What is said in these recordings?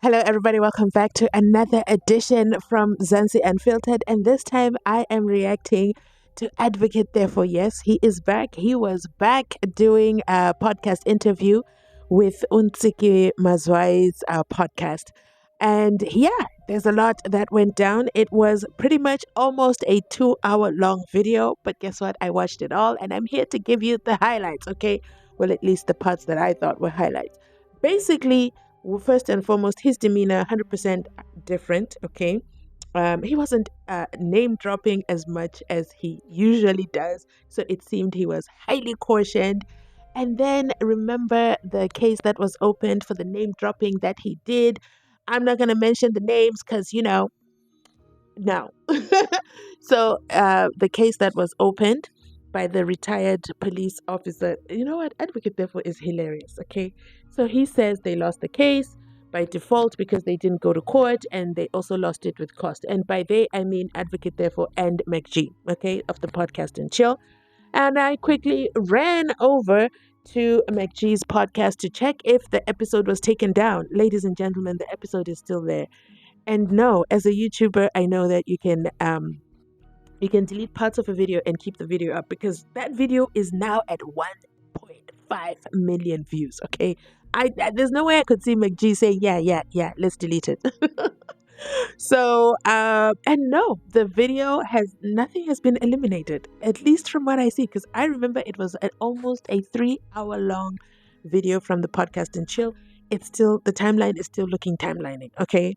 Hello, everybody. Welcome back to another edition from Mzansi Unfiltered. And this time I am reacting to Advocate Teffo. Yes, he is back. He was back doing a podcast interview with Mzansi Mazwai's podcast. And yeah, there's a lot that went down. It was pretty much almost a 2 hour long video. But guess what? I watched it all and I'm here to give you the highlights, okay? Well, at least the parts that I thought were highlights. Basically, well, first and foremost, his demeanor 100% different. Okay, he wasn't name dropping as much as he usually does, so it seemed he was highly cautioned. And then remember the case that was opened for the name dropping that he did. I'm not gonna mention the names because no. So the case that was opened by the retired police officer, you know what? Advocate therefore is hilarious. Okay, so he says they lost the case by default because they didn't go to court, and they also lost it with cost. And by they, I mean Advocate therefore and McG. Okay, of the podcast and chill. And I quickly ran over to McG's podcast to check if the episode was taken down. Ladies and gentlemen, the episode is still there. And no, as a YouTuber, I know that you can delete parts of a video and keep the video up because that video is now at 1.5 million views. Okay, there's no way I could see McG say yeah, let's delete it. So and no, the video has nothing has been eliminated, at least from what I see, because I remember it was almost a 3 hour long video from the podcast and chill. It's still, the timeline is still looking timelining. Okay,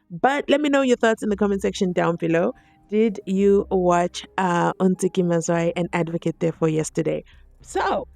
but let me know your thoughts in the comment section down below. Did you watch Mzansi Mazwai and Advocate Teffo yesterday? So,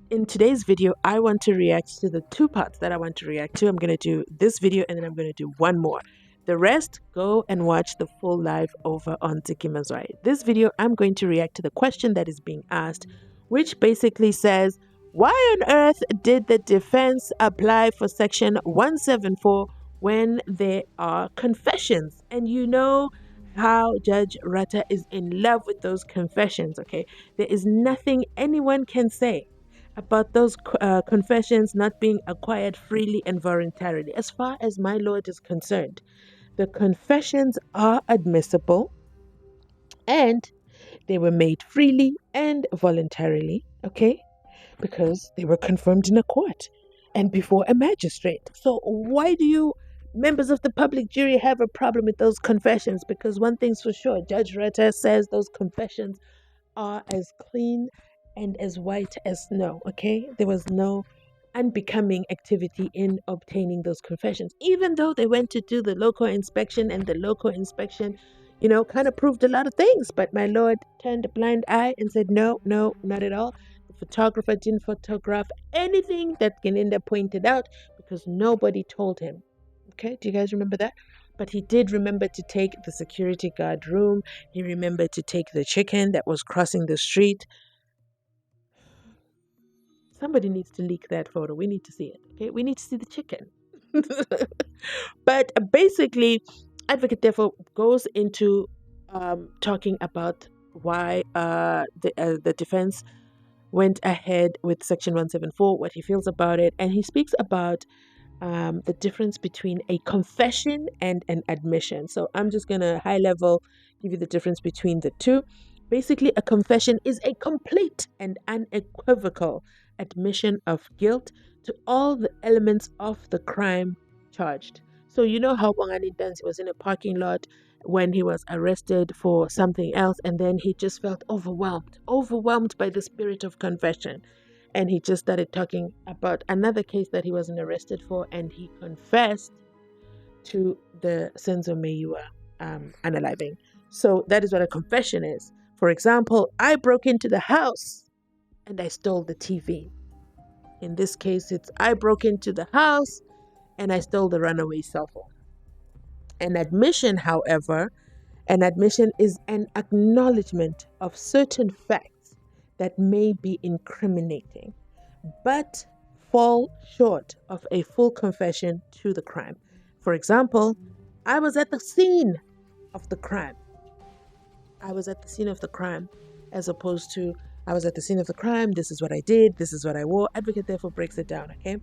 in today's video, I want to react to the two parts that I want to react to. I'm going to do this video and then I'm going to do one more. The rest, go and watch the full live over on Mzansi Mazwai. This video, I'm going to react to the question that is being asked, which basically says, why on earth did the defense apply for Section 174 when there are confessions? And you know how Judge Rata is in love with those confessions, okay? There is nothing anyone can say about those confessions not being acquired freely and voluntarily. As far as my lord is concerned, the confessions are admissible and they were made freely and voluntarily, okay? Because they were confirmed in a court and before a magistrate. So why do you members of the public jury have a problem with those confessions? Because one thing's for sure, Judge Rata says those confessions are as clean and as white as snow, okay? There was no unbecoming activity in obtaining those confessions, even though they went to do the local inspection, and the local inspection, kind of proved a lot of things. But my lord turned a blind eye and said, no, not at all. The photographer didn't photograph anything that Gelinda pointed out because nobody told him. Okay, do you guys remember that? But he did remember to take the security guard room. He remembered to take the chicken that was crossing the street. Somebody needs to leak that photo. We need to see it. Okay, we need to see the chicken. But basically, Advocate Teffo goes into talking about why the defense went ahead with Section 174, what he feels about it, and he speaks about the difference between a confession and an admission. So I'm just going to high level give you the difference between the two. Basically, a confession is a complete and unequivocal admission of guilt to all the elements of the crime charged. So you know how Bongani Dansi was in a parking lot when he was arrested for something else, and then he just felt overwhelmed by the spirit of confession. And he just started talking about another case that he wasn't arrested for, and he confessed to the SENZO MEYIWA unaliving. So that is what a confession is. For example, I broke into the house and I stole the TV. In this case, it's I broke into the house and I stole the runaway cell phone. An admission, however, is an acknowledgement of certain facts that may be incriminating, but fall short of a full confession to the crime. For example, I was at the scene of the crime. I was at the scene of the crime, as opposed to I was at the scene of the crime, this is what I did, this is what I wore. Advocate therefore breaks it down, okay?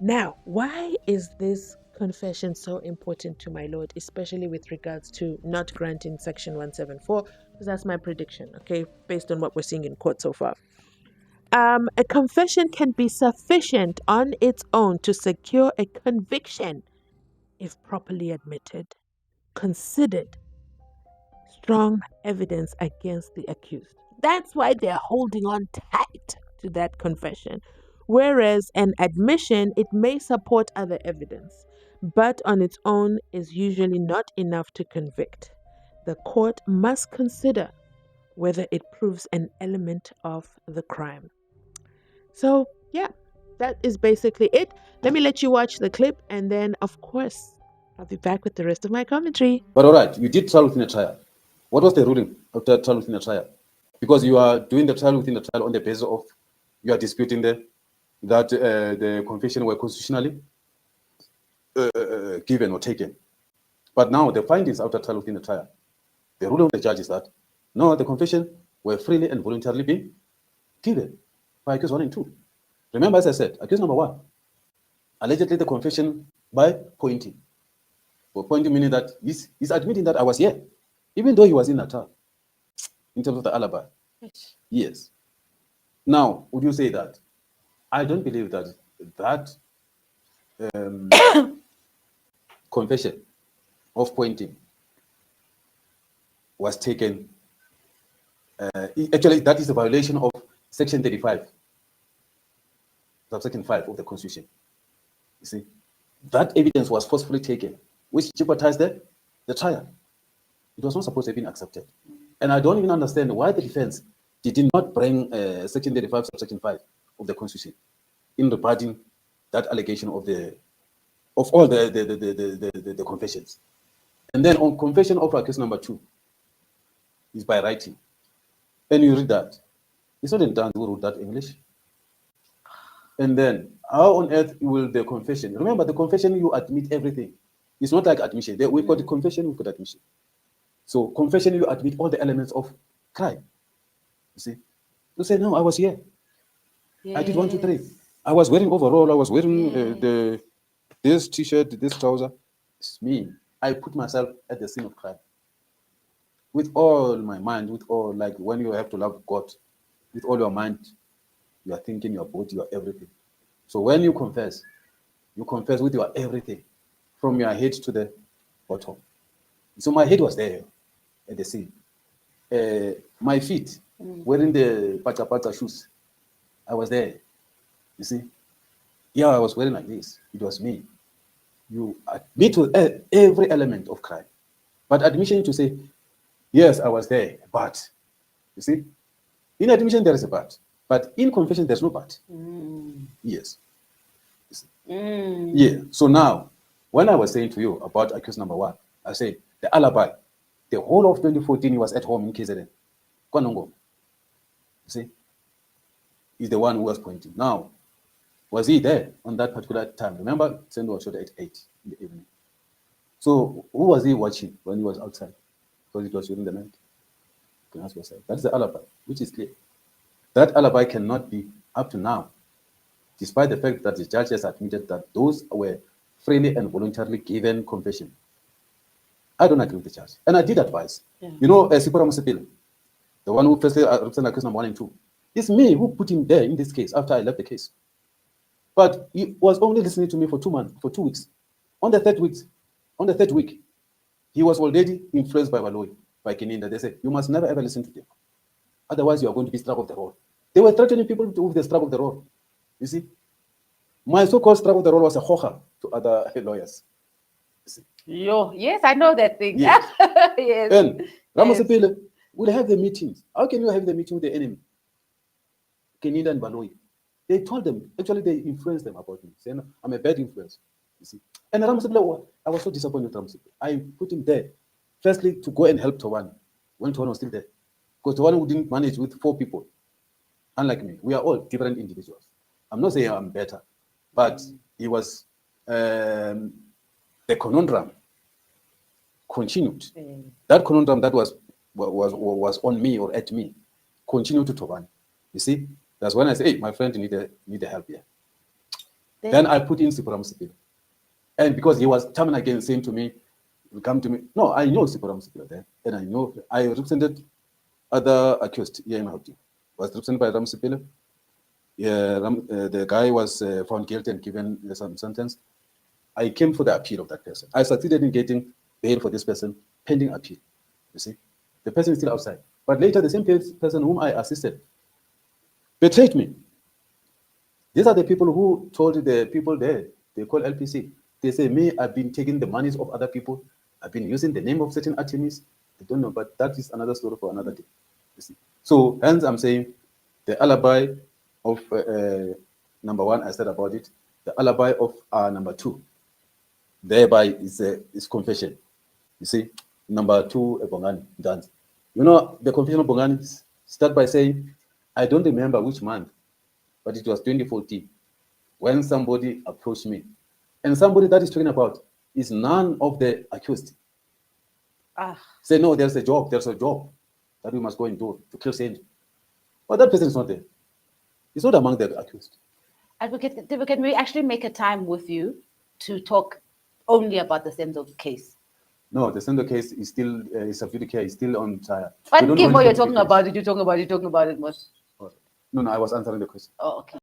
Now, why is this confession so important to my Lord, especially with regards to not granting Section 174? Because that's my prediction, okay, based on what we're seeing in court so far. A confession can be sufficient on its own to secure a conviction if properly admitted, considered strong evidence against the accused. That's why they're holding on tight to that confession. Whereas an admission, it may support other evidence, but on its own is usually not enough to convict. The court must consider whether it proves an element of the crime. So, yeah, that is basically it. Let me let you watch the clip, and then, of course, I'll be back with the rest of my commentary. But all right, you did trial within a trial. What was the ruling of the trial within a trial? Because you are doing the trial within the trial on the basis of you are disputing that the confession were constitutionally given or taken. But now the findings after trial within the trial, the ruling of the judge is that no, the confession were freely and voluntarily being given by accused 1 and 2. Remember, as I said, accused number 1, allegedly the confession by pointing. For pointing meaning that he's admitting that I was here, even though he was in Natal, in terms of the alibi. Yes. Now, would you say that? I don't believe that confession of pointing was taken. Actually, that is a violation of Section 35, subsection 5 of the Constitution. You see, that evidence was forcefully taken, which jeopardized the trial. It was not supposed to have been accepted. And I don't even understand why the defense did not bring Section 35, subsection 5 of the Constitution in rebutting that allegation of all the confessions. And then on confession of accused number 2 is by writing. And you read that. It's not in Tanz who wrote that English. And then how on earth will the confession? Remember, the confession, you admit everything. It's not like admission. We've got the confession, we've got admission. So confession, you admit all the elements of crime. You see? You say, no, I was here. Yes. I did 1, 2, 3. I was wearing overall. I was wearing this t-shirt, this trouser. It's me. I put myself at the scene of crime. With all my mind, with all, like when you have to love God, with all your mind, you are thinking, your body, your everything. So when you confess with your everything, from your head to the bottom. So my head was there at the scene. My feet, wearing the pacha shoes, I was there. You see? Yeah, I was wearing like this. It was me. You admit to every element of crime. But admission to say, yes, I was there, but, you see? In admission, there is a but. But in confession, there's no but. Yes. Yeah. So now, when I was saying to you about accused number 1, I said the alibi, the whole of 2014, he was at home in KZN. Kwanongo. You see? He's the one who was pointing. Now, was he there on that particular time? Remember, SENZO was shot at 8 in the evening. So who was he watching when he was outside? Because it was during the night. You can ask yourself. That's the alibi, which is clear. That alibi cannot be up to now, despite the fact that the judge has admitted that those were freely and voluntarily given confession. I don't agree with the judge. And I did advise. You know, Sipora Musipil, the one who firstly represented accused number 1 and 2, it's me who put him there in this case after I left the case. But he was only listening to me for 2 months, for 2 weeks. On the third week, he was already influenced by Baloyi, by Keninda. They said, you must never ever listen to them. Otherwise, you are going to be struck off the road. They were threatening people with the struck off the road. You see? My so-called struck off the road was a hoja to other lawyers. Yes, I know that thing. Yes. Yes. And Ramosepele will have the meetings. How can you have the meeting with the enemy? Keninda and Baloyi. They told them, actually they influenced them about me, saying I'm a bad influence. You see? And Ramosepele, I was so disappointed with Ramosepele. I put him there, firstly, to go and help Tawan when Tawan was still there. Because Tawan who didn't manage with 4 people, unlike me. We are all different individuals. I'm not saying I'm better, but he was the conundrum continued. That conundrum that was on me or at me continued to Toban. You see, that's when I say, hey, my friend, you need a help here. Then I put in Sipora Musipil. And because he was coming again saying to me, come to me. No, I know Siporam Sipila there. And I know I represented other accused here in Houghton. Was represented by Ram Sipila. Yeah, the guy was found guilty and given some sentence. I came for the appeal of that person. I succeeded in getting bail for this person pending appeal. You see, the person is still outside. But later, the same person whom I assisted betrayed me. These are the people who told the people there, they call LPC. They say, me, I've been taking the monies of other people. I've been using the name of certain attorneys. I don't know, but that is another story for another day. You see. So hence I'm saying the alibi of number one, I said about it. The alibi of number two, thereby is confession. You see, number two, Bongani, done. You know, the confession of Bongani start by saying, I don't remember which month, but it was 2014 when somebody approached me. And somebody that is talking about is none of the accused. Say, no, there's a job that we must go and do to kill SENZO. But that person is not there. He's not among the accused. Advocate, can we actually make a time with you to talk only about the SENZO case? No, the SENZO case is still, is still on trial. But Kimo, you're talking about it, most. No, I was answering the question. Oh, okay.